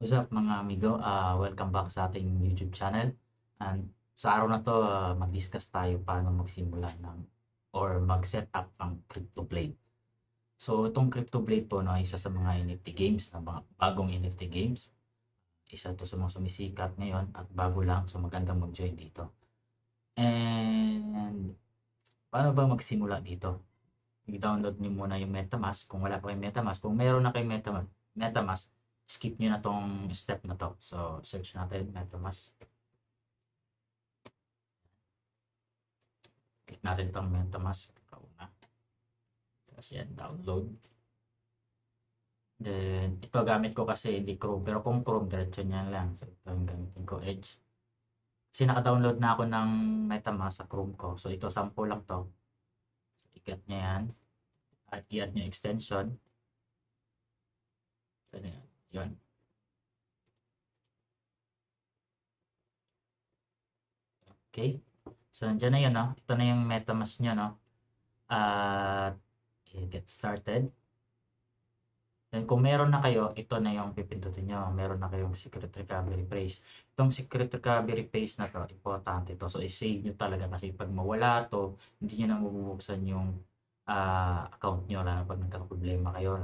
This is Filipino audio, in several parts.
What's up mga amigo? Welcome back sa ating YouTube channel. And sa araw na to, mag-discuss tayo paano magsimula ng or mag-set up ng CryptoBlade. So itong CryptoBlade po no, isa sa mga NFT games, na mga bagong NFT games. Isa to sa mga sumisikat ngayon at bago lang, so magandang mag-join dito. And paano ba magsimula dito? I-download nyo muna yung MetaMask kung wala pa kayong MetaMask. Kung meron na kayong MetaMask, skip nyo na tong step na to. So, search natin MetaMask. Click natin itong MetaMask. Una. Tapos yan, download. Then, ito gamit ko kasi hindi Chrome. Pero kung Chrome, diretso nyan lang. So, ito yung gamitin ko, Edge. Kasi naka-download na ako ng MetaMask sa Chrome ko. So, ito, sample lang to. So, i-get nyo yan. At i-add nyo extension. Ito na yan. Yun. Okay. So, nandiyan na yun, no? Ito na yung MetaMask nyo, no? At, get started. Then, kung meron na kayo, ito na yung pipindutin nyo. Meron na kayong secret recovery phrase. Itong secret recovery phrase na to, importante to. So, i-save nyo talaga kasi pag mawala to, hindi nyo na mabubuksan yung account nyo. Lalo pag nagkakaproblema kayo,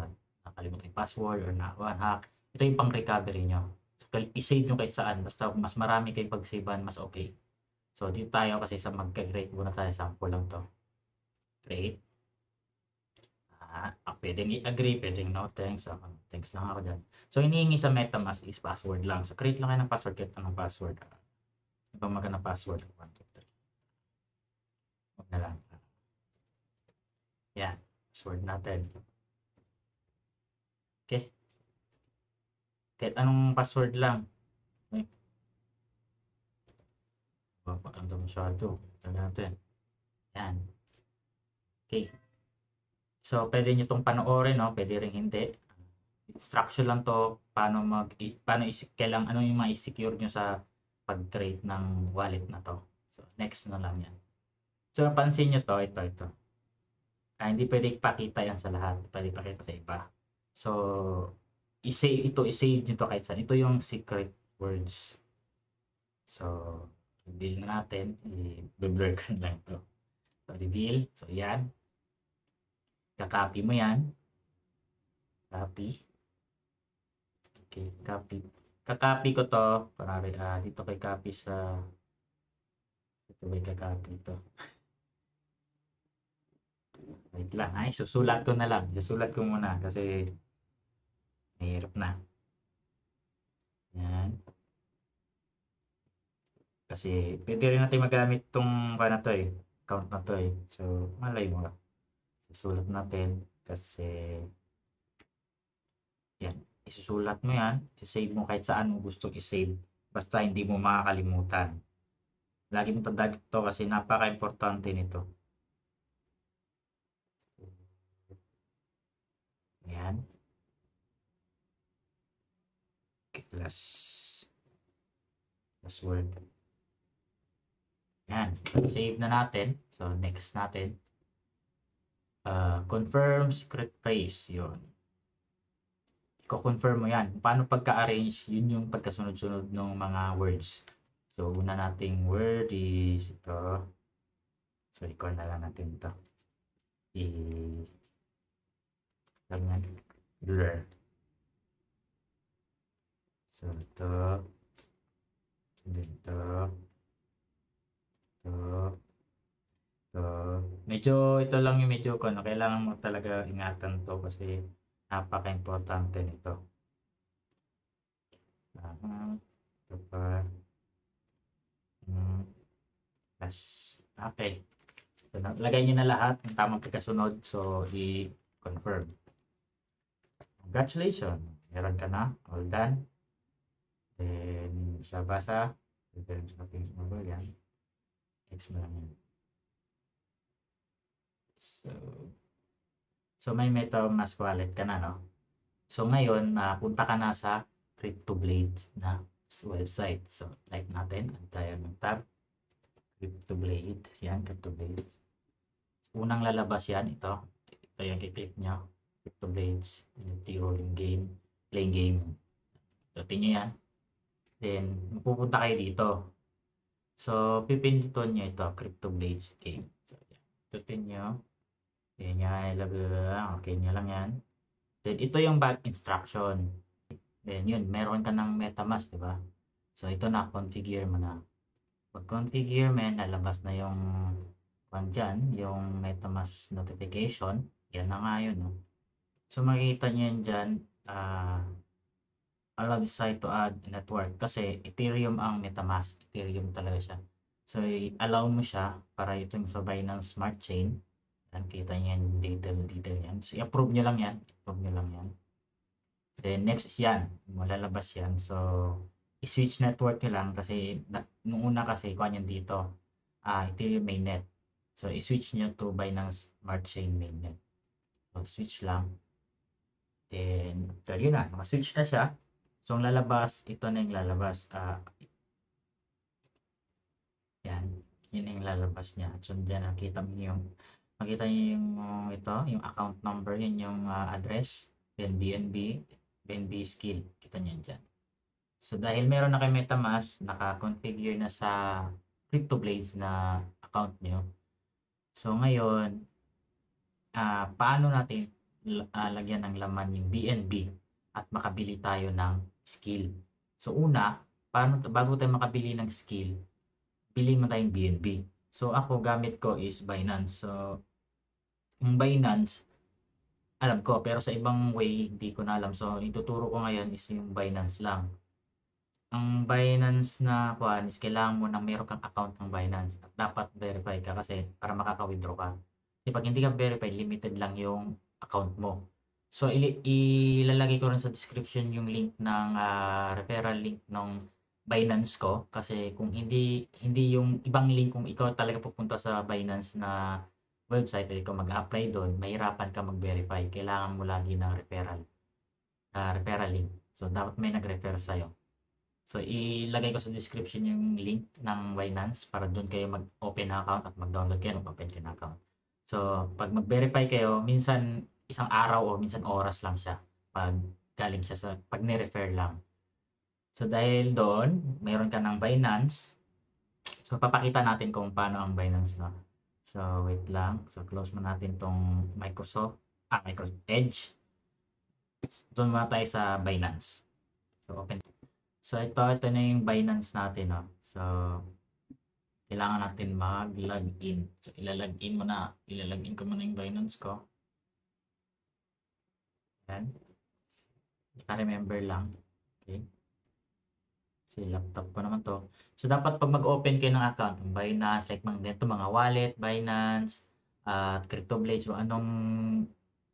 nakalimutan yung password or na one hack. Ito yung pang recovery nyo. So, i-save nyo kahit saan. Basta mas marami kayong pag-savean, mas okay. So, dito tayo kasi sa mag-create muna tayo. Sample lang to. Create. Pwedeng i-agree, pwedeng no, thanks. Thanks lang ako dyan. So, hinihingi sa MetaMask is password lang. So, create lang kayo ng password, create ng password. Ibang maganda password. 1, 2, 3. Huwag na lang. Yan. Password natin. Okay. Kahit anong password lang. Okay. Ano masyado. Tagal natin. Yan. Okay. So, pwede nyo itong panoorin, no? Pwede rin hindi. Instruction lang to ano yung ma-secure nyo sa pag-create ng wallet na to. So, next na lang yan. So, napansin nyo to, ito. Hindi pwede ipakita yan sa lahat. Pwede ipakita sa iba. So, i-save nyo to kahit saan. Ito yung secret words. So, reveal na natin. I-blur ko na lang to. So, reveal. So, yan. Kakopy mo yan. Copy. Okay, copy. Kakopy ko to. Parang dito kay copy sa ito may kakopy ito. Wait lang. Susulat ko na lang. Susulat ko muna kasi mahirap na. Yan. Kasi pwede rin natin magamit itong na to account na to So, malay mo. Susulat natin kasi yan. Isusulat mo yan. I-save mo kahit saan mo gustong i-save. Basta hindi mo makakalimutan. Lagi mo tandaan ito kasi napaka-importante nito. Yan. Plus password. Yan. Save na natin. So, next natin. Confirm secret phrase. Yun. Iko-confirm mo yan. Paano pagka-arrange, yun yung pagkasunod-sunod ng mga words. So, una nating word is ito. So, i-call na lang natin ito. Ganyan. Blur. So, ito. Ito. Ito. Medyo, ito lang yung medyo kailangan mo talaga ingatan to kasi napaka-importante nito. Ito pa. Yes. Okay. So, lagay nyo na lahat ng tamang pagkasunod. So, i-confirm. Congratulations. Meron ka na. All done. Then, basa-basa. Reference ka things mobile yan. X mo lang yan. So may MetaMask wallet ka na, no? So, ngayon, punta ka na sa CryptoBlade na website. So, like natin. Ang tayo ng tab. CryptoBlade. Yan, CryptoBlade. Unang lalabas yan. Ito yung i-click nyo. CryptoBlades. NFT rolling game. Playing game. Pindutin nyo yan. Then, pupunta kayo dito. So, pipindutin nyo ito, CryptoBlades game. So, yan. Pindutin nyo. Then, yan, okay nyo lang yan. Then, ito yung back instruction. Then, yun, meron ka ng MetaMask, di ba? So, ito na, configure mo na. Pag configure mo, lalabas na yung dyan, yung MetaMask notification. Yan na nga yun, no? So, makikita nyo yan dyan, allow the site to add network kasi Ethereum ang MetaMask. Ethereum talaga siya. So, allow mo siya para itong sa Binance Smart Chain. Yan, kita nyo yan, detail yan. So, i-approve nyo lang yan. I-approve nyo lang yan. Then, next is yan. Malalabas yan. So, i-switch network nyo lang kasi, nung una kasi, kuha nyo dito. Ethereum mainnet. So, i-switch nyo to Binance Smart Chain mainnet. So, switch lang. Then, after yun na, naka-switch na siya. So, ang lalabas, ito na yung lalabas. Yan. Yun na yung lalabas niya. So, dyan, makita nyo yung ito, yung account number, yun yung address, then BNB skill. Kita nyo dyan. So, dahil meron na kayo MetaMask, naka-configure na sa CryptoBlades na account nyo. So, ngayon, paano natin lagyan ng laman yung BNB at makabili tayo ng skill. So, una, bago tayo makabili ng skill, bili mo tayong BNB. So, ako, gamit ko is Binance. So, yung Binance, alam ko, pero sa ibang way, hindi ko na alam. So, ituturo ko ngayon is yung Binance lang. Ang Binance na kuan is kailangan mo nang meron kang account ng Binance at dapat verify ka kasi para makaka-withdraw ka. Kasi pag hindi ka verified, limited lang yung account mo. So, ilalagay ko rin sa description yung link ng referral link ng Binance ko. Kasi kung hindi yung ibang link, kung ikaw talaga pupunta sa Binance na website at ikaw mag-apply doon, mahirapan ka mag-verify. Kailangan mo lagi ng referral link. So, dapat may nag-refer sa'yo. So, ilagay ko sa description yung link ng Binance para doon kayo mag-open na account at mag-download kayo, mag-open kayo na account. So, pag mag-verify kayo, minsan isang araw o minsan oras lang siya pag galing siya sa pag ni-refer lang. So, dahil doon, meron ka ng Binance. So, papakita natin kung paano ang Binance, no? So, wait lang. So, close mo natin tong Microsoft Edge. Doon muna tayo sa Binance. So, open. So, ito na yung Binance natin, no? So, kailangan natin mag-login. So, ilalagin ko muna yung Binance ko. Yan. Remember lang. Okay. So, laptop ko naman to. So, dapat pag mag-open kayo ng account, Binance, like mga wallet, Binance, CryptoBlades, o anong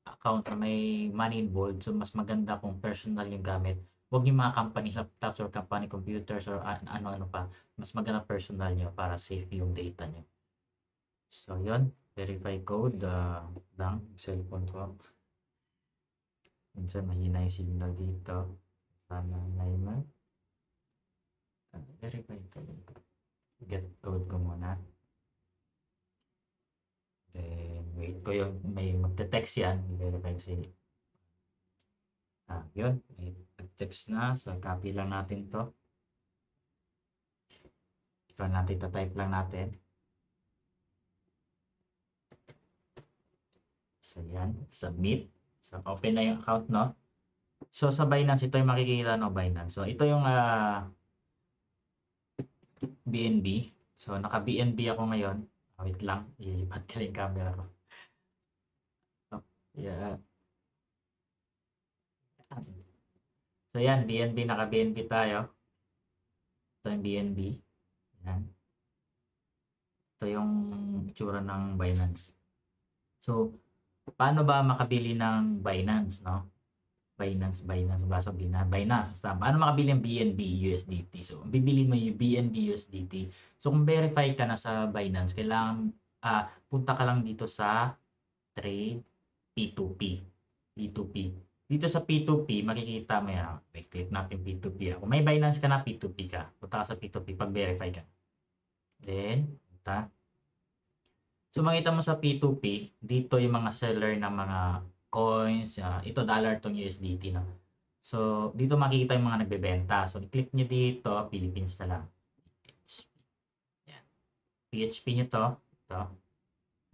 account na may money involved. So, mas maganda kung personal yung gamit. Huwag yung mga company laptops or company computers or ano-ano pa. Mas maganda personal nyo para safe yung data nyo. So, yun. Verify code lang. Cellphone ko. Minsan mahina yung signal dito. Sana naman. Verify code. Get code ko muna. Then, wait ko yung may magte-text yan. Verify si yun. May text na. So, copy lang natin to. Ito natin, type lang natin. So, yan. Submit. So, open na yung account, no? So, sa Binance, ito yung makikita, no, Binance. So, ito yung BNB. So, naka-BNB ako ngayon. Wait lang. Ilipat ko yung camera ko. So, yeah. So, yan. BNB. Naka-BNB tayo. Ito yung BNB. Yan. Ito yung itsura ng Binance. So, paano ba makabili ng Binance, no? Binance, basta Binance. Paano makabili ng BNB USDT? So, bibili mo yung BNB USDT. So, kung verify ka na sa Binance, kailangan punta ka lang dito sa trade P2P. P2P. Dito sa P2P, makikita mo yan. Wait, click natin P2P. Kung may Binance ka na, P2P ka. Punta ka sa P2P pag verify ka. Then, punta. So, makita mo sa P2P, dito yung mga seller ng mga coins. Ito, dollar tong USDT. No? So, dito makikita yung mga nagbebenta. So, i-click nyo dito, Philippines na lang. Yan. PHP nyo to. Ito.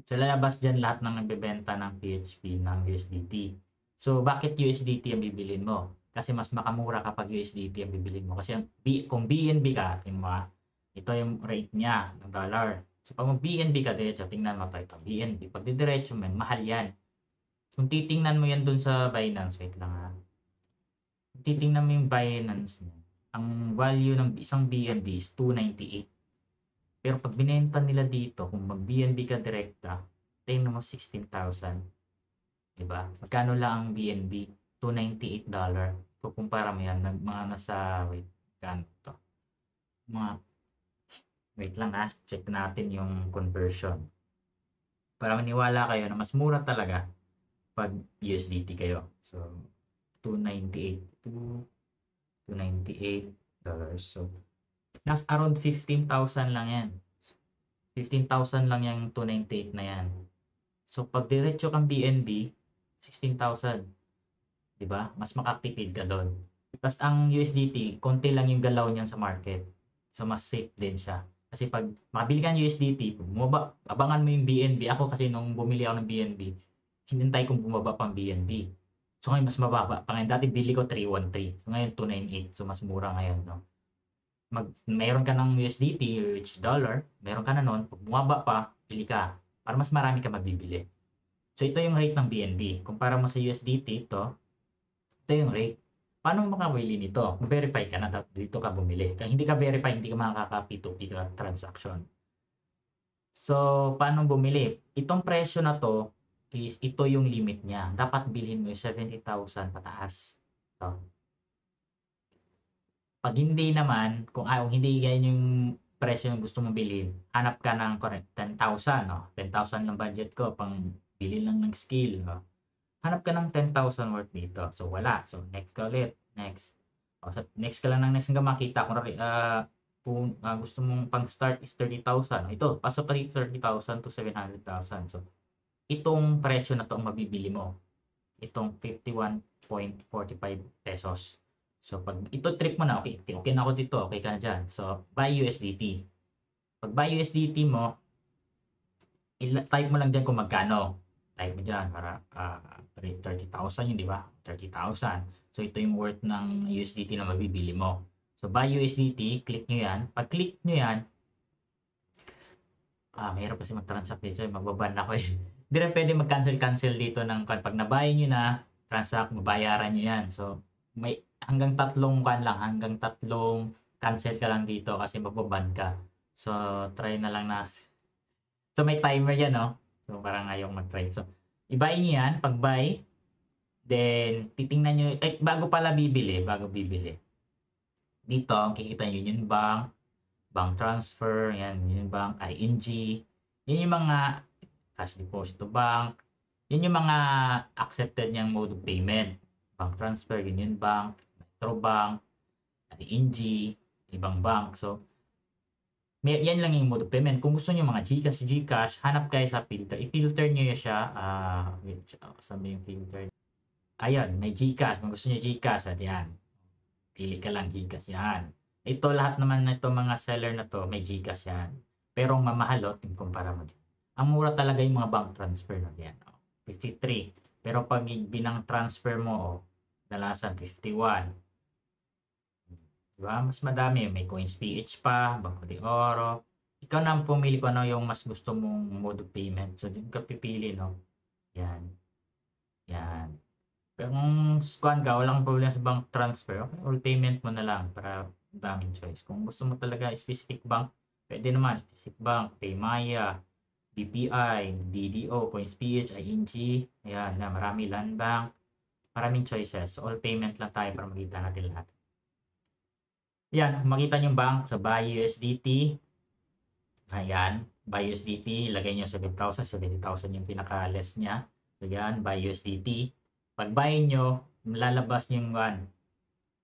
So, lalabas dyan lahat ng nagbebenta ng PHP ng USDT. So, bakit USDT ang bibilin mo? Kasi mas makamura kapag USDT ang bibilin mo. Kasi kung BNB ka, tingnan mo, ito yung rate niya ng dollar. So, pag BNB ka, diretso, tingnan mo ito, BNB. Pag diretso mo, mahal yan. Kung titingnan mo yan dun sa Binance, wait lang ha. Kung titingnan mo yung Binance niya, ang value ng isang BNB is 298. Pero pag binenta nila dito, kung mag-BNB ka direkta, tingnan mo 16,000. Diba? Magkano lang ang BNB? $298. Kukumpara mo yan, mga nasa, wait, kano to? Wait lang check natin yung conversion. Para maniwala kayo na mas mura talaga pag USDT kayo. So, 298 $298. So, nas around 15,000 lang yan. 15,000 lang yung 298 na yan. So, pag diretso kang BNB, 16,000. Diba? Mas makakatipid ka doon. Tapos, ang USDT, konti lang yung galaw niyan sa market. So, mas safe din siya. Kasi pag makabili ka ng USDT, abangan mo yung BNB. Ako kasi nung bumili ako ng BNB, hinintay kong bumaba pang BNB. So, ngayon mas mababa. Dati bili ko 313. So, ngayon 298. So, mas mura ngayon, no? Meron ka ng USDT, which dollar, meron ka na nun, pag bumaba pa, pili ka. Para mas marami ka mabibili. So, ito yung rate ng BNB. Kumpara mo sa USDT, ito yung rate. Paano mo makabili nito? Verify ka na, dito ka bumili. Kung hindi ka verify, hindi ka makaka-P2P transaction. So, paano bumili? Itong presyo na to, is ito yung limit niya. Dapat bilhin mo yung 70,000 pataas. So, pag hindi naman, kung hindi ganyan yung presyo yung gusto mong bilhin, hanap ka ng 10,000, no? 10,000 lang budget ko, pang bili lang ng skill, no? Hanap ka ng 10,000 worth dito. So, wala. So, next ka ulit. Next. So, next ka lang ng next hanggang makita. Kung gusto mong pang-start is 30,000. Ito, pasok ka dito 30,000 to 700,000. So, itong presyo na to ang mabibili mo. Itong 51.45 pesos. So, pag ito trip mo na, okay na ako dito, okay ka na dyan. So, buy USDT. Pag buy USDT mo, type mo lang dyan kung magkano. Type mo dyan para 30,000 yun, di ba? 30,000. So, ito yung worth ng USDT na mabibili mo. So, buy USDT, click nyo yan. Pag click nyo yan, mahirap kasi mag-transact dito. Magbaban ako eh. Hindi rin pwede mag-cancel dito ng pag nabuy nyo na, transact, mabayaran nyo yan. So, may hanggang tatlong cancel ka lang dito kasi mababan ka. So, try na lang na. So, may timer yan, no? So, parang ayaw mag-try. So, i-buy nyo yan. Pag buy, then, titingnan nyo, bago bibili. Dito, kikita nyo Union Bank, bank transfer, yan, Union Bank, ING. Yan yung mga cash deposit to bank. Yan yung mga accepted niyang mode of payment. Bank transfer, Union Bank, Metro Bank, ING, ibang bank. So, yan lang yung mode of payment. Kung gusto niyo mga GCash, hanap kayo sa filter. I-filter niyo siya. Saan yung filter? Ayan, may GCash. Kung gusto niyo GCash, yan. Pili ka lang GCash, yan. Ito, lahat naman na ito, mga seller na to, may GCash yan. Pero ang mamahal, kumpara mo dyan. Ang mura talaga yung mga bank transfer na yan. 53. Pero pag binang transfer mo, dalasan 51. Diba? Mas madami. May Coins PH pa, Banco de Oro. Ikaw na ang pumili ko ano yung mas gusto mong mode of payment. So, dito ka pipili, no? Yan. Yan. Pero kung walang problema sa bank transfer, okay, all payment mo na lang para daming choice. Kung gusto mo talaga specific bank, pwede naman. Specific bank, Paymaya, BPI, DDO, Coins PH, ING. Ayan, na marami. Land Bank. Maraming choices. So, all payment lang tayo para makita natin lahat. Yan, makita nyo bank sa buy USDT. Ayan, buy USDT, lagay nyo 7,000, 70,000 yung pinaka-less niya. So yan, buy USDT. Pag buy nyo, lalabas nyo yung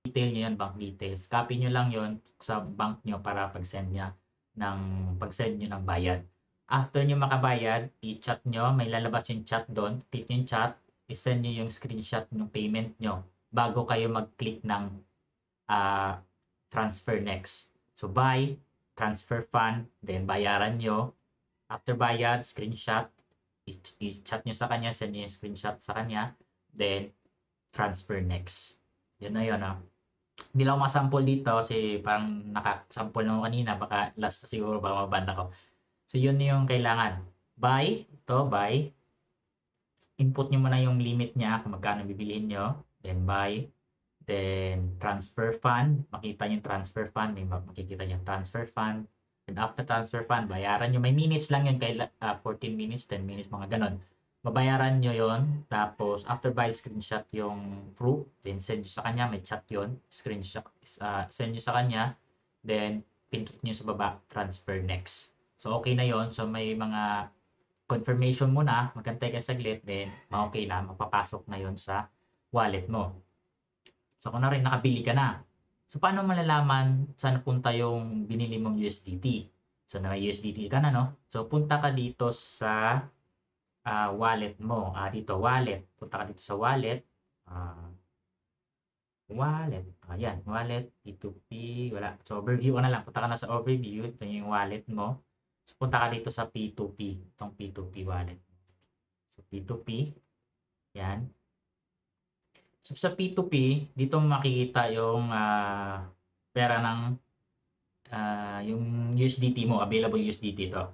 detail nyo yan, bank details. Copy nyo lang yon sa bank nyo para pag-send nyo ng bayad. After nyo makabayad, i-chat nyo, may lalabas yung chat doon. Click yung chat, i-send nyo yung screenshot ng payment nyo. bago kayo mag-click ng transfer next. So, buy, transfer fund, then bayaran nyo. After bayad, screenshot, i-chat nyo sa kanya, send nyo yung screenshot sa kanya, then transfer next. Yun na yun, Hindi lang ako masample dito kasi parang nakasample na ako kanina, baka last na siguro baka mabanda ko. So, yun yung kailangan. Buy, buy. Input nyo muna yung limit niya kung magkano bibilihin nyo. Then, buy. Then, transfer fund. Makita yung transfer fund. May makikita yung transfer fund. And after transfer fund, bayaran nyo. May minutes lang yun. 14 minutes, 10 minutes, mga ganon. Babayaran nyo yon. Tapos, after buy, screenshot yung proof. Then, send nyo sa kanya. May chat yon. Screenshot, send nyo sa kanya. Then, pindutin nyo sa baba, transfer next. So, okay na yon. So, may mga confirmation muna. Magantay ka saglit. Then, okay na. Mapapasok na yon sa wallet mo. So, kung na rin, nakabili ka na. So, paano malalaman saan punta yung binili mong USDT? So, na USDT ka na, no? So, punta ka dito sa wallet mo. Dito, wallet. Punta ka dito sa wallet. Wallet. Ayan, wallet, P2P, wala. So, overview ka na lang. Punta ka na sa overview. Ito yung wallet mo. So, punta ka dito sa P2P. Itong P2P wallet. So, P2P. Yan. So, sa P2P, dito makikita yung pera ng yung USDT mo. Available USDT ito.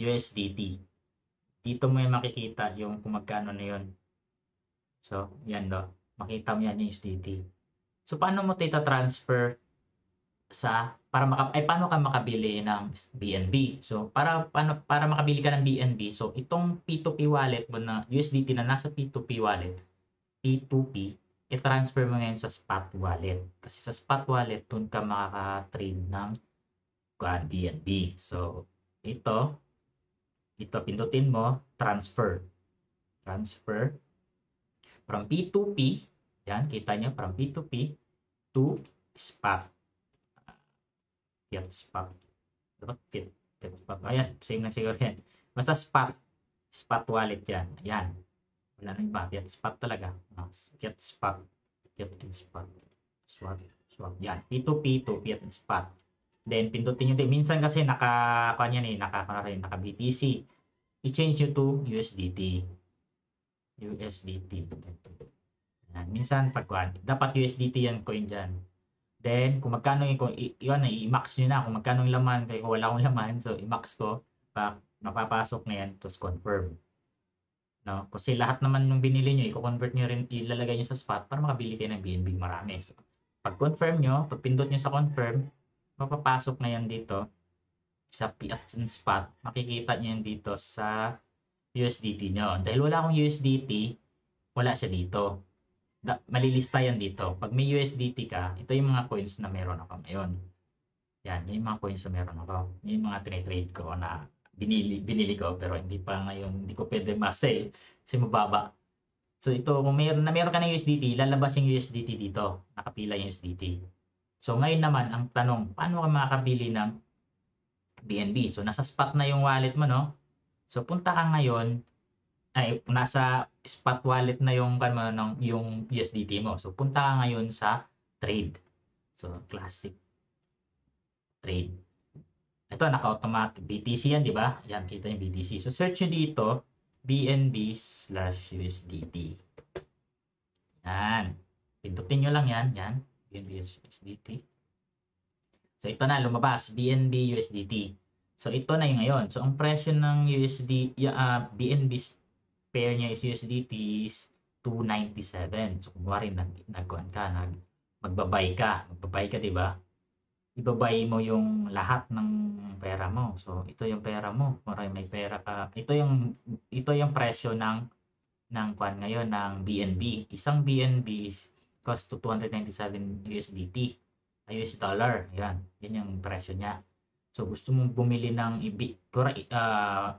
USDT. Dito mo yung makikita yung kung magkano na yun. So, yan do. Makita mo yan yung USDT. So, paano mo transfer paano ka makabili ng BNB? So, para makabili ka ng BNB, so, itong P2P wallet mo na USDT na nasa P2P wallet, P2P, i-transfer mo ngayon sa spot wallet. Kasi sa spot wallet, dun ka makaka-trade ng BNB. So, ito, pindutin mo, transfer. Transfer from P2P, yan, kita nyo, from P2P to spot. Fiat spot. Dapat fiat spot. Ayan, same lang siguro yan. Basta spot. Spot wallet yan. Ayan. Wala nang iba. Fiat spot talaga. Fiat spot. Fiat and spot. Swap. Yan. P2P to fiat and spot. Then, pindutin nyo din. Minsan kasi naka-BTC. I-change nyo to USDT. Yan. Minsan, dapat USDT yan coin dyan. Then, kung magkano i-max nyo na. Kung magkano yung laman. Kaya kung wala akong laman, so i-max ko. Napapasok na yan. Tapos confirm. No? Kasi lahat naman ng binili nyo, i-convert nyo rin, ilalagay nyo sa spot para makabili kayo ng BNB marami. So, pag confirm nyo, pag pindot nyo sa confirm, mapapasok na yan dito sa fiat and spot. Makikita nyo yan dito sa USDT nyo. Dahil wala akong USDT, wala siya dito. Malilista yan dito. Pag may USDT ka, ito yung mga coins na meron ako ngayon. Yan, yung mga coins na meron ako. Yung mga trade ko na binili ko, pero hindi pa ngayon, hindi ko pwede ma-sell kasi mababa. So ito, kung meron ka ng USDT, lalabas yung USDT dito. Nakapila yung USDT. So ngayon naman, ang tanong, paano ka makakabili ng BNB? So nasa spot na yung wallet mo, no? So punta ka ngayon, nasa spot wallet na yung USDT mo. So punta ka ngayon sa trade. So classic trade. Ito naka-automatic BTC yan, di ba? Yan, kita yung BTC. So search nyo dito BNB/USDT. Yan. Pindutin nyo lang yan. Yan. BNB/USDT. So ito na lumabas, BNB/USDT. So ito na yung ngayon. So ang presyo ng BNB pair niya is USDT is 297. So kung rin magbabay ka, di ba? Ibabay mo yung lahat ng pera mo. So ito yung pera mo. May pera ka. Ito yung presyo ng kwan ngayon ng BNB. Isang BNB cost to 297 USDT. US dollar. Yan. Yan yung presyo niya. So gusto mong bumili ng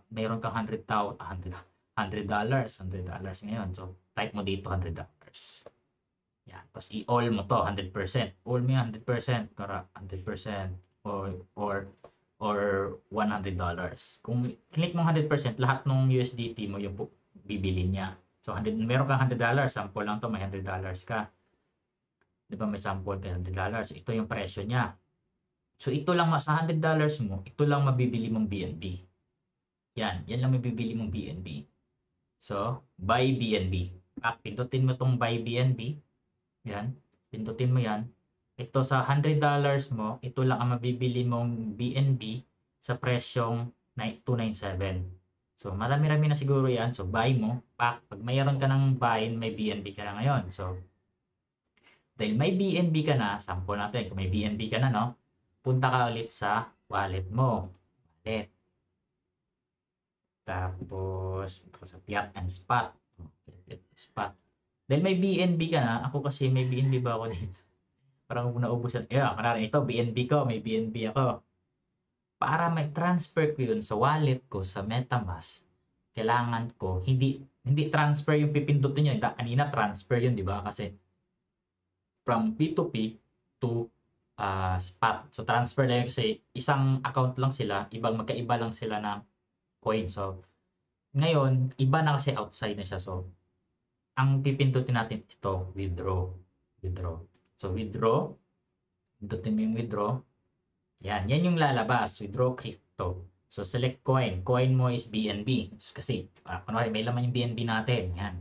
meron kang $100 ngayon. So type mo dito $100. Yan. Tapos i-all mo to 100%. All mo 100%. Kara 100% or $100. Kung click mo 100%, lahat ng USDT mo yung bibili niya. So meron kang $100, sample lang to, may $100 ka. 'Di ba may sample kay $100. Ito yung presyo niya. So ito lang sa $100 mo, ito lang mabibili mong BNB. Yan lang mabibili mong BNB. So, buy BNB. Pindutin mo tong buy BNB. Yan, pindutin mo yan. Ito sa $100 mo, ito lang ang mabibili mong BNB sa presyong 297. So, marami-rami na siguro yan. So, buy mo. Pag mayroon ka ng buy, may BNB ka na ngayon. So, dahil may BNB ka na, sample natin, kung may BNB ka na, no? Punta ka ulit sa wallet mo. Wallet. Tapos, sa Fiat and Spot. Okay, Spot. Dahil may BNB ka na, ako kasi may BNB ba ako dito? Parang naubusan. Kanari ito, BNB ko, may BNB ako. Para may transfer ko yun sa wallet ko, sa MetaMask, kailangan ko, hindi transfer yung pipindutin nyo. Kanina transfer yun, di ba? Kasi from P2P to Spot. So, transfer lang yun kasi isang account lang sila, magkaiba lang sila ng coin. So, ngayon, iba na kasi outside na siya. So, ang pipindutin natin ito, withdraw. So, withdraw. Pindutin mo yung withdraw. Yan yung lalabas. Withdraw crypto. So, select coin. Coin mo is BNB. Kasi, kunwari, may laman yung BNB natin. Yan.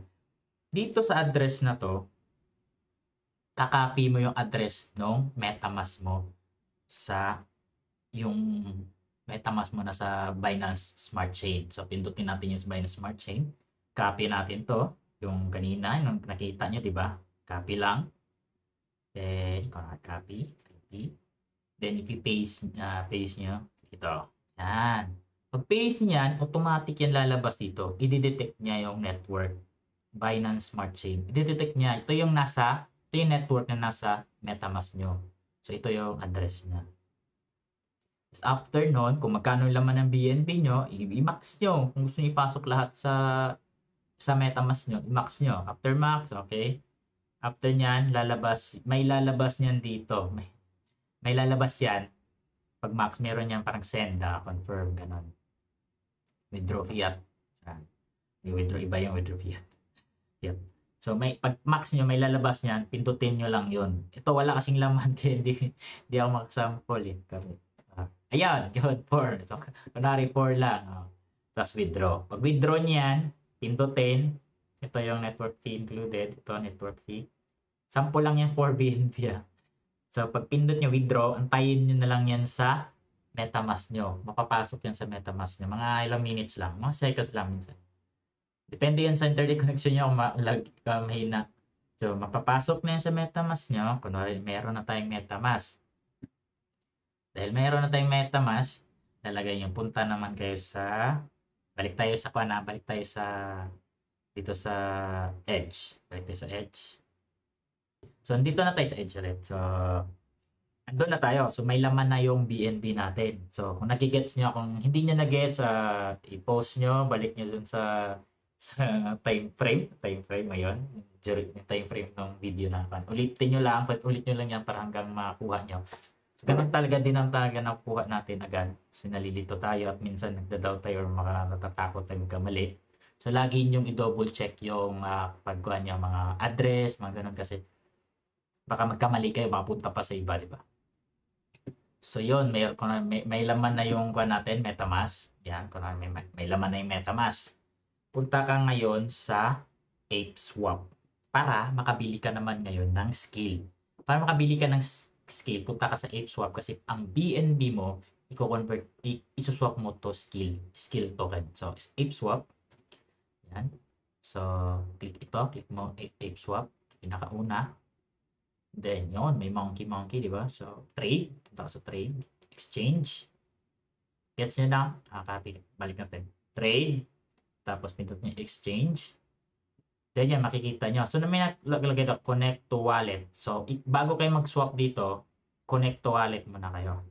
Dito sa address na to, kakopy mo yung address ng MetaMask mo sa yung MetaMask mo na sa Binance Smart Chain. So, pindutin natin yung Binance Smart Chain. Copy natin to. Yung kanina, yung nakita nyo, di ba? Copy lang. Then, copy. Then, paste nyo. Ito. Yan. Pag paste niyan, automatic yan lalabas dito. I-detect niya yung network. Binance Smart Chain. I-detect niya. Ito yung network na nasa MetaMask nyo. So, ito yung address niya. After nun, kung magkano laman ng BNB nyo, i-max nyo. Kung gusto nyo ipasok lahat sa MetaMask nyo, i-max nyo. After max, okay. After nyan, may lalabas nyan dito. May lalabas yan. Pag max, meron yan parang send, confirm, ganon. Withdraw fiat. Iba yung withdraw fiat. So, pag max nyo, may lalabas nyan, pindutin nyo lang yun. Ito, wala kasing laman, kaya hindi ako makasample eh. Ayan, good, 4. So, kunwari 4 lang. Tapos withdraw. Pag withdraw niyan, pindutin. Ito yung network fee included. Ito, network fee. Sample lang yan for BNB. So, pag pindot nyo, withdraw, antayin nyo na lang yan sa MetaMask nyo. Mapapasok yan sa MetaMask nyo. Mga ilang minutes lang. Mga seconds lang minsan. Depende yan sa internet connection nyo kung mahina. So, mapapasok na yan sa MetaMask nyo. Kunwari, meron na tayong MetaMask. Dahil mayroon na tayong MetaMask, lalagay nyo, punta naman kayo sa, balik tayo sa, dito sa Edge. Balik tayo sa Edge. So, andito na tayo sa Edge ulit. So, andun na tayo. So, may laman na yung BNB natin. So, kung nakigets nyo, kung hindi nyo nagets, i-post nyo, balik nyo dun sa time frame ngayon. Yung time frame ng video natin. Ulitin nyo lang yan para hanggang makuha nyo. So, ganun talaga din ang talaga nakuha natin agad. Kasi nalilito tayo at minsan nagda-doubt tayo or natatakot tayo magkamali. So, lagi nyong i-double check yung pagkuha niya mga address, mga ganun kasi baka magkamali kayo, mapunta pa sa iba, di ba? So, yun, may laman na yung kuha natin, MetaMask. Yan, kung may laman na yung MetaMask. Punta ka ngayon sa ApeSwap para makabili ka naman ngayon ng skill. Para makabili ka ng skill, punta ka sa ApeSwap kasi ang BNB mo, isuswap mo to skill token. So, ApeSwap. Yan. So, click mo ApeSwap, pinakauna. Then, yun, may monkey, di ba? So, trade. Punta ka sa trade. Exchange. Gets nyo na? Copy. Balik natin. Trade. Tapos, pintot nyo exchange. Then yan, makikita nyo. So, may naglagay na connect to wallet. So, bago kayo mag-swap dito, connect to wallet muna kayo.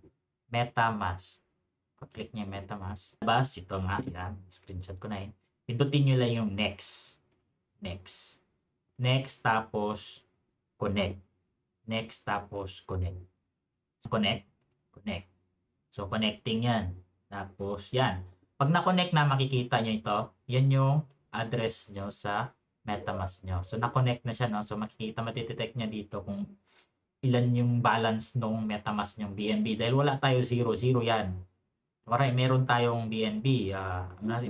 MetaMask. Click nyo yung MetaMask. Tapos, ito nga, yan. Screenshot ko na yun. Pindutin nyo lang yung next. Next, tapos connect. Next, tapos connect. Connect. So, connecting yan. Tapos, yan. Pag na-connect na, makikita nyo ito. Yan yung address nyo sa MetaMask nyo. So, na-connect na siya, no? So, matidetect niya dito kung ilan yung balance nung MetaMask yung BNB dahil wala tayo 0, 0 yan. Kunwari, meron tayong BNB,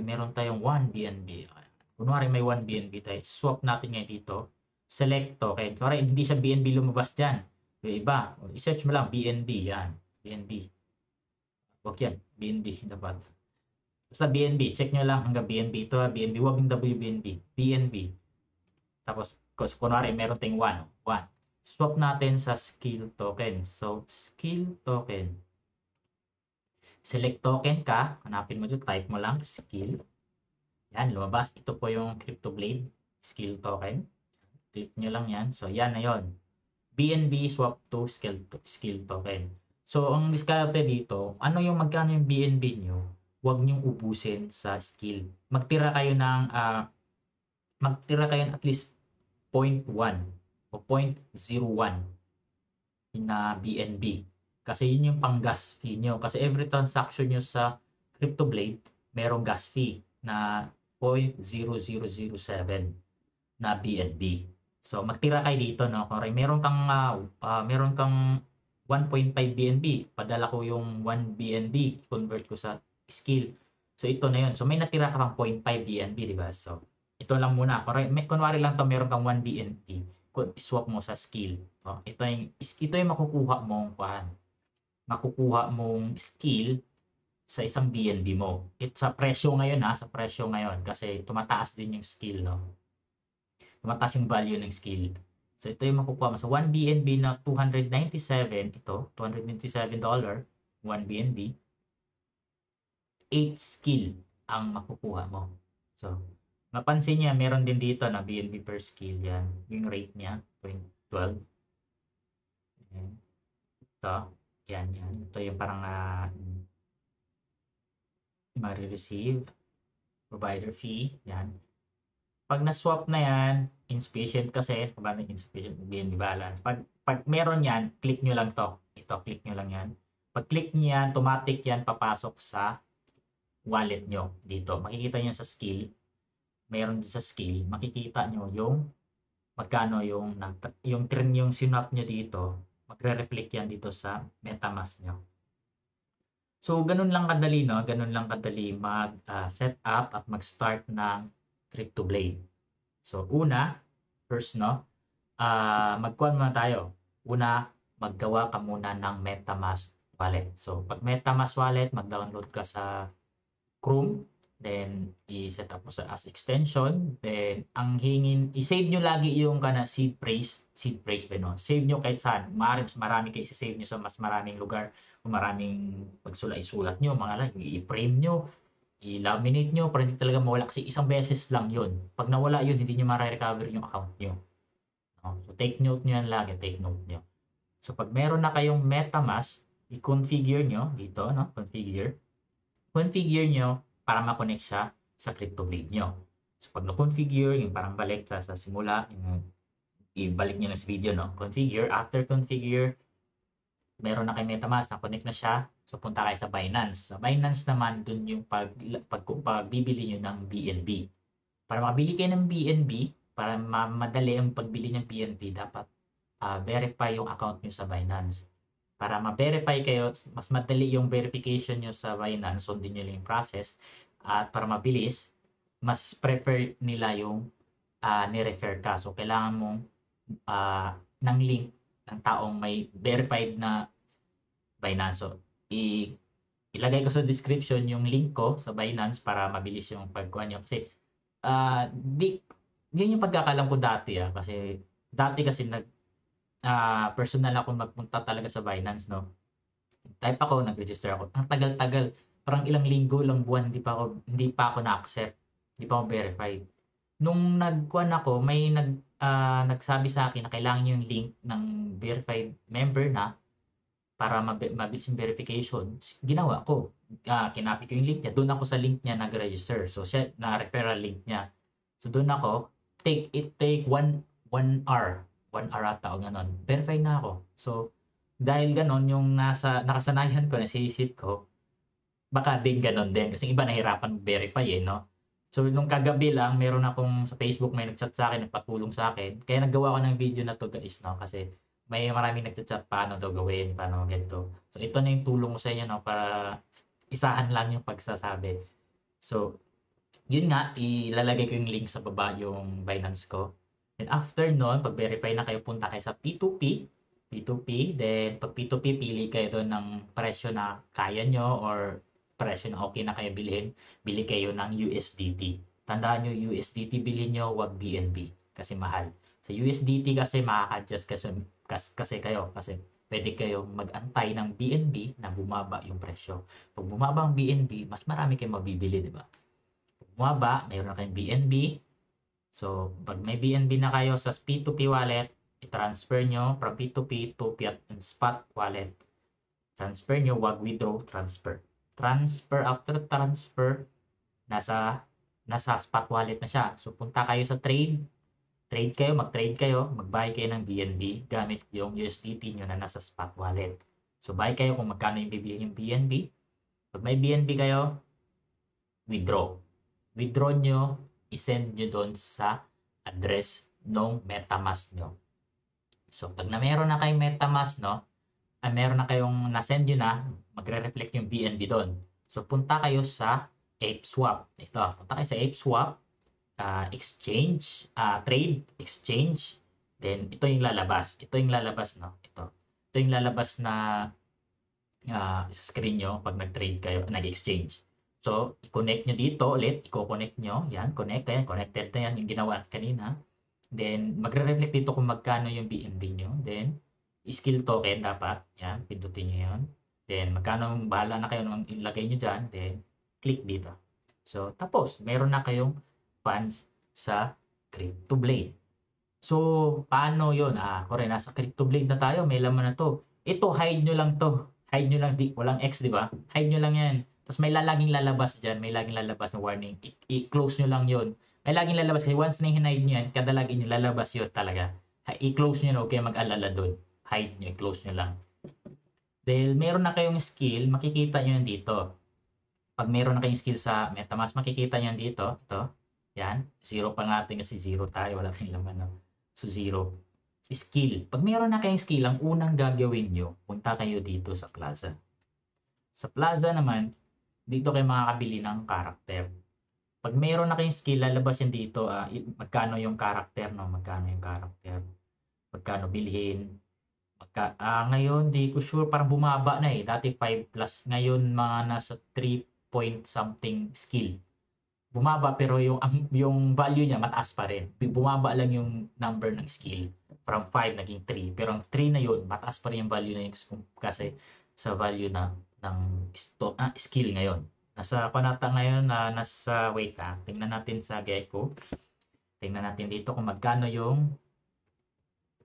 meron tayong 1 BNB. Kunwari may 1 BNB tayo, swap natin ngayon dito, select token. Kunwari, hindi sa BNB lumabas dyan. Yung iba, i-search mo lang BNB, yan, BNB. Huwag yan, BNB dapat. Basta BNB, check nyo lang hanggang BNB. Ito BNB, huwag yung WBNB, BNB. Tapos, kunwari, meron tayong 1. Swap natin sa skill token. So, skill token. Select token ka, hanapin mo dito, type mo lang, skill. Yan, lumabas. Ito po yung CryptoBlade, skill token. Click nyo lang yan. So, yan na yun. BNB swap to skill token. So, ang diskarte dito, ano yung magkano yung BNB nyo, huwag nyong ubusin sa skill. Magtira kayo at least 0.1 o 0.01 na BNB. Kasi yun yung pang gas fee nyo. Kasi every transaction nyo sa CryptoBlade, merong gas fee na 0.0007 na BNB. So, magtira kayo dito, no? Kung meron kang 1.5 BNB, padala ko yung 1 BNB, convert ko sa skill. So, ito na yun. So, may natira ka pang 0.5 BNB, di ba? So, ito lang muna. Kunwari lang to, meron kang 1 BNB, swap mo sa skill. Oh, ito yung makukuha mong skill sa isang BNB mo. Sa presyo ngayon kasi tumataas din yung skill, no? Tumataas yung value ng skill. So ito yung makukuha mo. So 1 BNB na 297, ito, $297, 1 BNB, 8 skill ang makukuha mo. So, mapansin niya, meron din dito na BNB per skill yan. Yung rate niya, 0.12. Ito. Yan. Ito yung parang ma-receive, provider fee, yan. Pag na-swap na yan, insufficient kasi, paano insufficient, BNB balance. Pag meron yan, click nyo lang to. Ito, click nyo lang yan. Pag click nyo yan, automatic yan papasok sa wallet nyo dito. Makikita nyo sa skill, meron din sa skill, makikita nyo yung magkano yung sinwap nyo dito, magre-reflect yan dito sa MetaMask nyo. So, ganun lang kadali, no? Ganun lang kadali mag-set up at mag-start ng CryptoBlade. So, first, no? Magkuhan muna tayo. Maggawa ka muna ng MetaMask wallet. So, pag MetaMask wallet, mag-download ka sa Chrome. Then, i-set up mo as extension. Then, i-save nyo lagi yung seed phrase ba, no? Save nyo kahit saan. Marami kayo i-save nyo sa mas maraming lugar. Kung maraming isulat nyo, i-frame nyo, i-laminate nyo para hindi talaga mawala. Kasi isang beses lang yun. Pag nawala yun, hindi nyo ma-recover yung account nyo. No? So, take note nyo yan lagi. Take note nyo. So, pag meron na kayong MetaMask, i-configure nyo dito, no? Configure nyo para ma-connect siya sa CryptoBlade nyo. So, pag na-configure, yung parang balik sa simula, ibalik nyo na sa video, no? After configure, meron na kay MetaMask, na-connect na siya. So, punta kayo sa Binance. Sa Binance naman, dun yung pagbibili nyo ng BNB. Para makabili kayo ng BNB, para madali ang pagbili ng BNB, dapat verify yung account nyo sa Binance. Para ma-verify kayo, mas madali yung verification nyo sa Binance, sundin nyo lang yung process, at para mabilis, mas prefer nila yung ni-refer ka. So, kailangan mong ng link ng taong may verified na Binance. So, ilagay ko sa description yung link ko sa Binance para mabilis yung pagkuha nyo. Kasi, yun yung pagkakalam ko dati, kasi personal ako magpunta talaga sa Binance, no? Type ako, nag-register ako. Ang tagal-tagal, parang ilang linggo, ilang buwan, hindi pa ako na-accept. Hindi pa ako verified. Nung nagkuhan ako, may nagsabi sa akin na kailangan yung link ng verified member na para mabilis yung verification. Ginawa ko. Kinopy ko yung link niya. Doon ako sa link niya nag-register. So, siya, na referral link niya. So, doon ako. Take 1 hour. 1 hour ata o gano'n. Verify na ako. So, dahil gano'n, yung nakasanayan ko, nasisip ko, baka din gano'n din. Kasi iba nahirapan verify no? So, nung kagabi lang, meron akong sa Facebook, may nag-chat sa akin, nagpatulong sa akin. Kaya naggawa ko ng video na to guys, no? Kasi may maraming nagchat-chat paano daw gawin, paano ganito. So ito na yung tulong ko sa inyo, no, para isahan lang yung pagsasabi. So yun nga, ilalagay ko yung link sa baba, yung Binance ko. And after nun, pag-verify na kayo, punta kayo sa P2P. P2P, then pag P2P, pili kayo doon ng presyo na kaya nyo or presyo na okay na kayo bilhin. Bili kayo ng USDT. Tandaan nyo, USDT bilhin nyo, wag BNB kasi mahal. Sa USDT kasi makaka-adjust kasi kayo kasi pwede kayong mag-antay ng BNB na bumaba yung presyo. Pag bumaba ang BNB, mas marami kayong mabibili, di ba? Bumaba, mayroon na kayong BNB. So, pag may BNB na kayo sa P2P wallet, i-transfer nyo from P2P to fiat and spot wallet. Transfer nyo, wag withdraw, transfer. Transfer, after transfer, nasa spot wallet na siya. So, punta kayo sa trade. Mag-trade kayo, mag-buy kayo ng BNB gamit yung USDT nyo na nasa spot wallet. So, buy kayo kung magkano yung bibili yung BNB. Pag may BNB kayo, withdraw. Withdraw nyo, isend nyo doon sa address ng MetaMask nyo. So, pag na meron na kayong MetaMask, no, meron na kayong nasend nyo na, magre-reflect yung BNB doon. So, punta kayo sa ApeSwap. Ito, punta kayo sa ApeSwap, exchange, trade, exchange, then ito yung lalabas. Ito yung lalabas, no? Ito yung lalabas na sa screen nyo pag nag-trade kayo, nag-exchange. So, i-connect nyo dito ulit, i-connect nyo, yan, connected na yan, yung ginawa kanina. Then, magre-reflect dito kung magkano yung BNB nyo. Then, skill token dapat, yan, pindutin nyo yan. Then, magkano, bahala na kayo nung ilagay nyo dyan, then, click dito. So, tapos, meron na kayong funds sa CryptoBlade. So, paano yun? Kore, nasa CryptoBlade na tayo, may laman na to. Ito, hide nyo lang to. Hide nyo lang, walang X, di ba? Hide nyo lang yan. Tapos may laging lalabas dyan, may laging lalabas na warning. I-close nyo lang yun. May laging lalabas kasi once na hinide nyo yan, kada lagi nyo lalabas yun talaga. I-close nyo na, okay, mag-alala doon. Hide nyo, i-close nyo lang. Dahil meron na kayong skill, makikita nyo yan dito. Pag meron na kayong skill sa MetaMask, makikita nyo yan dito. Ito, yan. Zero pa natin kasi zero tayo, wala tayong laman. No? So, zero. Skill. Pag meron na kayong skill, ang unang gagawin nyo, punta kayo dito sa Plaza. Sa Plaza naman, dito kayo makakabili ng karakter. Pag mayroon na kayong skill, lalabas yan dito, magkano yung karakter, no? Magkano yung karakter. Magkano bilhin. Ngayon, di ko sure, parang bumaba na eh. Dati 5 plus. Ngayon, mga nasa 3 point something skill. Bumaba pero yung value niya mataas pa rin. Bumaba lang yung number ng skill. From 5 naging 3. Pero ang 3 na yun, mataas pa rin yung value na yun kasi sa value na ng skill ngayon. Nasa Konata ngayon na nasa wait tingnan natin sa Gecko. Tingnan natin dito kung magkano yung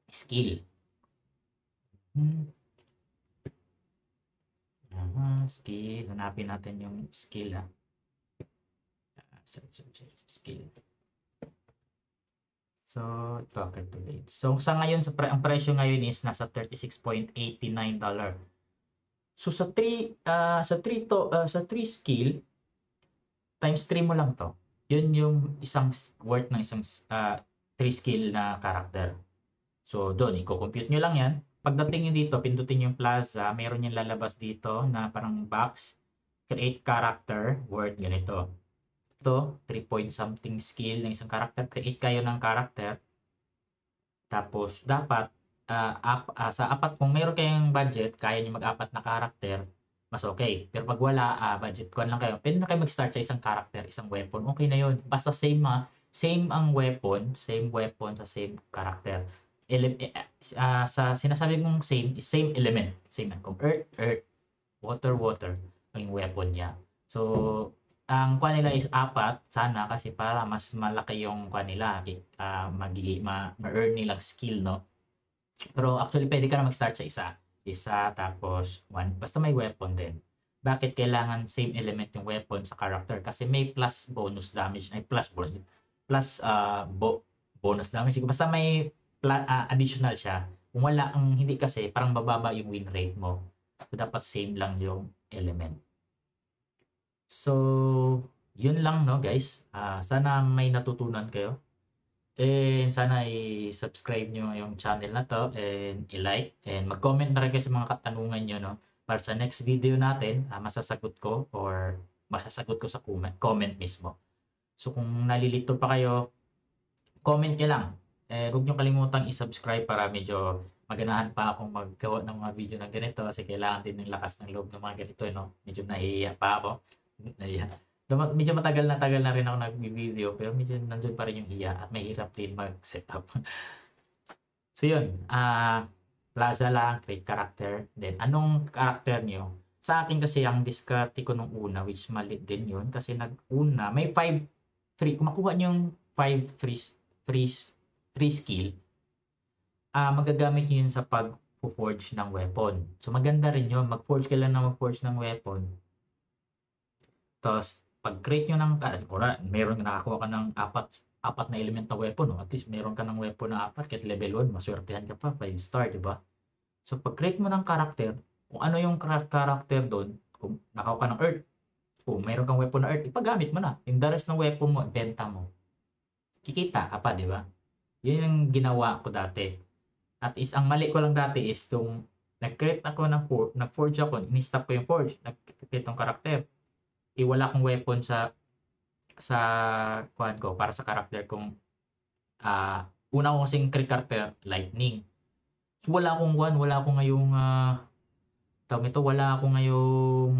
skill. Skill. Hanapin natin yung skill skill. So, ito, calculate. So, sa ngayon, ang presyo ngayon is nasa $36.89. So, sa 3 skill, times 3 mo lang to. Yun yung isang worth ng isang 3 skill na character. So, doon, i-compute nyo lang yan. Pagdating nyo dito, pindutin yung Plaza, meron yung lalabas dito na parang box, create character, word, ganito. Ito, 3 point something skill ng isang character. Create kayo ng character. Tapos, dapat, sa apat, kung meron kayong budget, kaya nyo mag-apat na character, mas okay. Pero pag wala, budget ko lang kayo, pwede na kayo mag-start sa isang character, isang weapon. Okay na yun. Basta same ang weapon, same weapon sa same character. Sa sinasabi kong same element. Same na. Kung earth, water, ang weapon niya. So, ang kuha nila is 4 sana kasi para mas malaki yung kuha nila ma-earn nilang skill, no? Pero actually pwede ka na mag-start sa isa tapos 1 basta may weapon din. Bakit kailangan same element yung weapon sa character? Kasi may plus bonus damage, bonus damage, basta may additional siya. Kung wala ang hindi kasi parang bababa yung win rate mo. So dapat same lang yung element. So, yun lang, no, guys. Sana may natutunan kayo. And sana i-subscribe nyo yung channel na to and i-like and mag-comment na rin kayo sa mga katanungan nyo, no? Para sa next video natin, masasagot ko or masasagot ko sa comment mismo. So kung nalilito pa kayo, comment nyo lang. Huwag nyo kalimutang i-subscribe para medyo maganahan pa akong maggawa ng mga video na ganito kasi kailangan din ng lakas ng loob ng mga ganito, no? Medyo nahihiya pa ako. Nahihiya. Medyo matagal na rin ako nag-video pero medyo nandun pa rin yung hiya at mahirap din mag-setup. So yun, Plaza lang, create character. Then anong character nyo? Sa akin kasi ang diskarte ko nung una, which mali din yun kasi nag-una, may 5 free, kung makuha nyo yung 5 free skill, magagamit nyo yun sa pag-forge ng weapon. So maganda rin yun, mag-forge ka lang na mag-forge ng weapon. Tapos pag-create nyo ng, meron nakakuha ka ng apat na element na weapon, no? At least meron ka ng weapon na 4, kahit level 1, maswertehan ka pa, 5 star, di ba? So pag-create mo ng character, kung ano yung character doon, kung nakakuha ka ng earth, kung meron kang weapon na earth, ipagamit mo na. Yung the rest ng weapon mo, benta mo. Kikita ka pa, di ba? Yun yung ginawa ko dati. At ang mali ko lang dati is nag-create ako nag-forge ako, in-stop ko yung forge, nag-create ng character. Wala akong weapon sa kuan ko para sa character kong una ko kasing create character lightning. So wala akong ngayong wala akong ngayong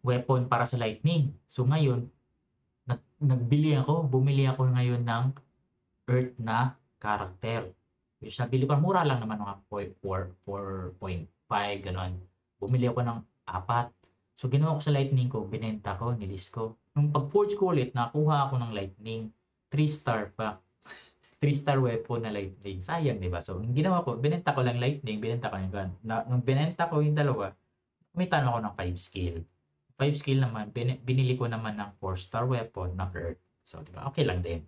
weapon para sa lightning. So ngayon bumili ako ngayon ng earth na character. Which nabili ko, mura lang naman mga 4.5 ganon. Bumili ako ng 4. So, ginawa ko sa lightning ko, binenta ko, nilis ko. Nung pag-forge ko ulit, nakuha ako ng lightning. 3 star pa. 3 star weapon na lightning. Sayang, di ba? So, yung ginawa ko, binenta ko lang lightning, binenta ko yung gun. Nung binenta ko yung dalawa, kumitan ako ng 5 skill. 5 skill naman, binili ko naman ng 4 star weapon na earth. So, di ba? Okay lang din.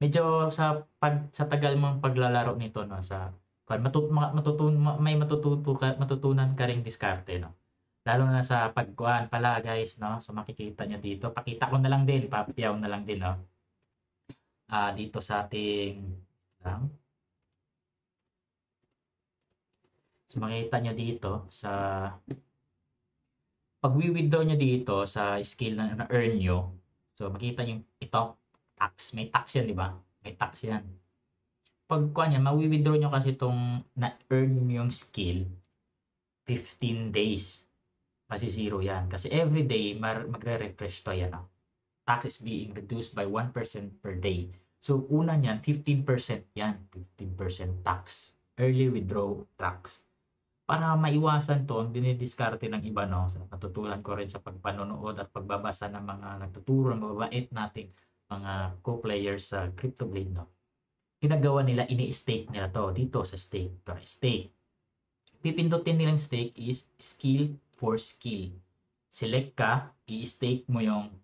Medyo sa tagal mong paglalaro nito, no, may matutunan ka ring diskarte, no. Lalo na sa pagkuhan pala, guys, no. So makikita nyo dito. Pakita ko na lang din, papiyaw na lang din, no. Dito sa ating So makikita nyo dito sa pag-withdraw nyo dito sa skill na earn nyo. So makita nyo ito, tax. May tax yan, di ba? May tax yan. Pag ma-withdraw nyo kasi itong na-earn yung skill 15 days. Masisiro yan. Kasi every day, magre-refresh to yan. Tax is being reduced by 1% per day. So, una niyan, 15% yan. 15% tax. Early withdrawal tax. Para maiwasan to, ang dinidiskarte ng iba, no? So, natutunan ko rin sa pagpanonood at pagbabasa ng mga nagtuturo, ng mababait nating mga co-players sa CryptoBlade, no? Ginagawa nila, ini-stake nila to dito sa stake. Stake. Pipindutin nilang stake is skill for skill. Select ka, i-stake mo yung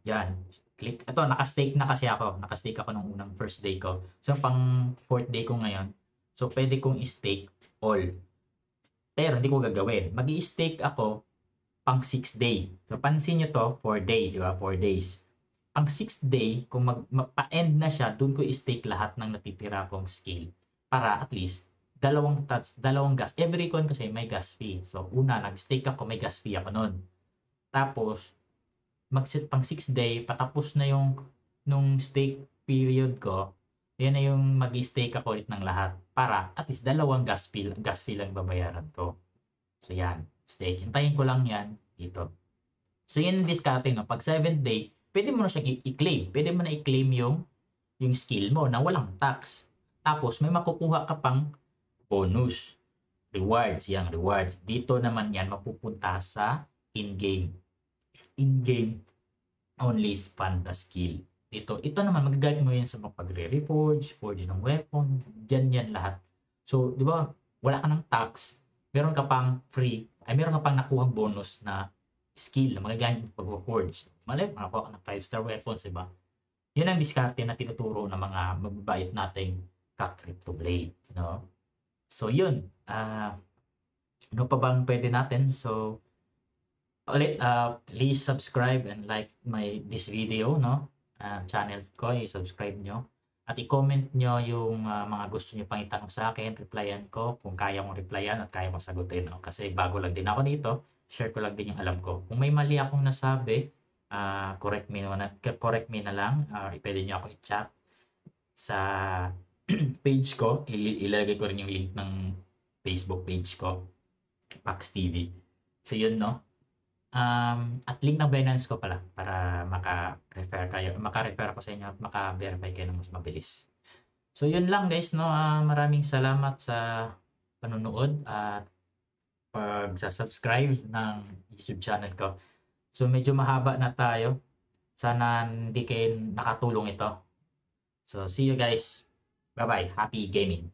yan. Click. Ito, naka-stake na kasi ako. Naka-stake ako nung unang first day ko. So, pang 4th day ko ngayon. So, pwede kong i-stake all. Pero, hindi ko gagawin. Mag-i-stake ako pang 6th day. So, pansin nyo to, 4 day, di ba? 4 days. Pang 6th day, kung pa-end na siya, dun ko i-stake lahat ng natitira kong skill. Para at least, dalawang gas. Every coin kasi may gas fee. So, una, nag-stake ako, may gas fee ako nun. Tapos, pang 6th day, patapos na yung nung stake period ko, yan na yung mag-stake ako ulit ng lahat. Para, at least, dalawang gas fee lang babayaran ko. So, yan. Stake. Hintayin ko lang yan dito. So, yan yung discarding, no? Pag 7th day, pwede mo na siyang i-claim. Pwede mo na i-claim yung skill mo na walang tax. Tapos, may makukuha ka pang bonus. Rewards. Yang rewards. Dito naman yan mapupunta sa in-game. In-game only spend the skill. Ito naman magagamit mo yan sa pagre-reforge, forge ng weapon, yan lahat. So, di ba, wala ka ng tax, meron ka pang meron ka pang nakuhang bonus na skill na magagamit mo pag-forge. Makakuha ka ng 5-star weapons, di ba? Yun ang diskarte na tinuturo ng mga mababait nating ka-CryptoBlade, no? So, yun. Ano pa bang pwede natin? So, Ulit, please subscribe and like this video, no? Channel ko, i-subscribe nyo. At i-comment nyo yung mga gusto nyo pang itanong sa akin, replyan ko kung kaya kong replyan at kaya kong sagutin, no? Kasi bago lang din ako dito, share ko lang din yung alam ko. Kung may mali akong nasabi, correct me na lang, pwede nyo ako i-chat sa page ko. Ilalagay ko rin yung link ng Facebook page ko, Pax TV. So yun, no? At link ng Binance ko pala para maka-refer ako sa inyo at maka-verify kayo ng mas mabilis. So yun lang guys, no. Maraming salamat sa panonood at pagsa-subscribe ng YouTube channel ko. So medyo mahaba na tayo. Sana hindi kayo nakatulong ito. So see you guys. Bye-bye. Happy gaming.